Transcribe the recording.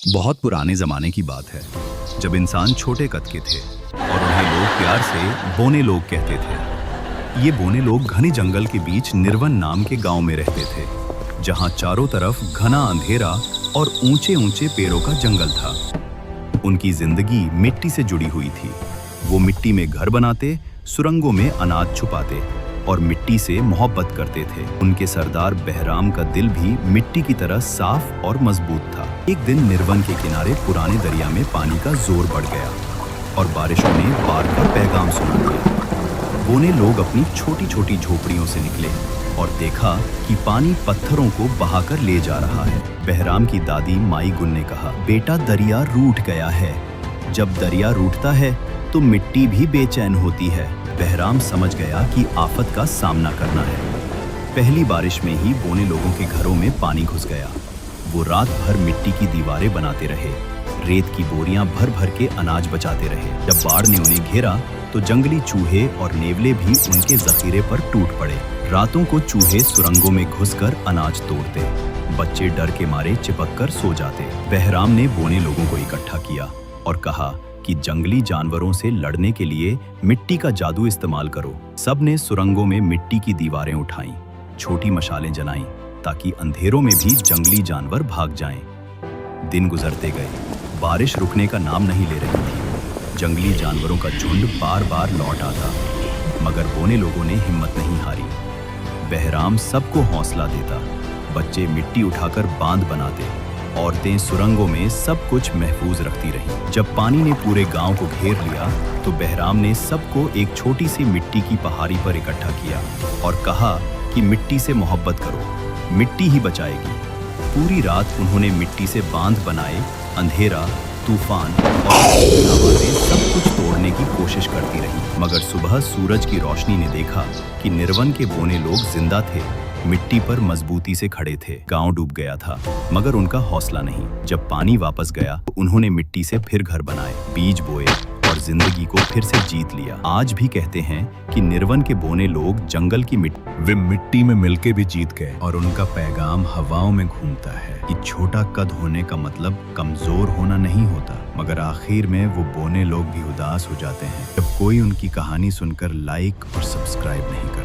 बहुत पुराने जमाने की बात है, जब इंसान छोटे कद के थे और उन्हें लोग प्यार से बोने लोग कहते थे। ये बोने लोग घने जंगल के बीच निर्वन नाम के गांव में रहते थे, जहां चारों तरफ घना अंधेरा और ऊंचे ऊंचे पेड़ों का जंगल था। उनकी जिंदगी मिट्टी से जुड़ी हुई थी। वो मिट्टी में घर बनाते, सुरंगों में अनाज छुपाते और मिट्टी से मोहब्बत करते थे। उनके सरदार बहराम का दिल भी मिट्टी की तरह साफ और मजबूत था। एक दिन निर्वन के किनारे पुराने दरिया में पानी का जोर बढ़ गया और बारिशों ने बाढ़ का पैगाम सुना दिया। बोने लोग अपनी छोटी छोटी झोपड़ियों से निकले और देखा कि पानी पत्थरों को बहाकर ले जा रहा है। बहराम की दादी माई गुल ने कहा, बेटा दरिया रूठ गया है। जब दरिया रूठता है तो मिट्टी भी बेचैन होती है। बहराम समझ गया कि आफत का सामना करना है। पहली बारिश में ही बोने लोगों के घरों में पानी घुस गया। वो रात भर मिट्टी की दीवारें बनाते रहे, रेत की बोरियां भर भर के अनाज बचाते रहे। जब बाढ़ ने उन्हें घेरा तो जंगली चूहे और नेवले भी उनके जखीरे पर टूट पड़े। रातों को चूहे सुरंगों में घुसकर अनाज तोड़ते, बच्चे डर के मारे चिपक कर सो जाते। बहराम ने बोने लोगों को इकट्ठा किया और कहा कि जंगली जानवरों से लड़ने के लिए मिट्टी का जादू इस्तेमाल करो। सबने सुरंगों में मिट्टी की दीवारें उठाईं, छोटी मशालें जलाईं ताकि अंधेरों में भी जंगली जानवर भाग जाएं। दिन गुजरते गए, बारिश रुकने का नाम नहीं ले रही थी। जंगली जानवरों का झुंड बार बार लौट आता, मगर बोने लोगों ने हिम्मत नहीं हारी। बहराम सबको हौसला देता, बच्चे मिट्टी उठाकर बांध बनाते, औरतें सुरंगों में सब कुछ महफूज रखती रहीं। जब पानी ने पूरे गांव को घेर लिया तो बहराम ने सबको एक छोटी सी मिट्टी की पहाड़ी पर इकट्ठा किया और कहा कि मिट्टी से मोहब्बत करो, मिट्टी ही बचाएगी। पूरी रात उन्होंने मिट्टी से बांध बनाए। अंधेरा, तूफान और आवाजें सब कुछ तोड़ने की कोशिश करती रही, मगर सुबह सूरज की रोशनी ने देखा कि निर्वन के बोने लोग जिंदा थे, मिट्टी पर मजबूती से खड़े थे। गांव डूब गया था, मगर उनका हौसला नहीं। जब पानी वापस गया तो उन्होंने मिट्टी से फिर घर बनाए, बीज बोए और जिंदगी को फिर से जीत लिया। आज भी कहते हैं कि निर्वन के बोने लोग जंगल की वे मिट्टी में मिलके भी जीत गए और उनका पैगाम हवाओं में घूमता है कि छोटा कद होने का मतलब कमजोर होना नहीं होता, मगर आखिर में वो बोने लोग भी उदास हो जाते हैं जब कोई उनकी कहानी सुनकर लाइक और सब्सक्राइब नहीं करता।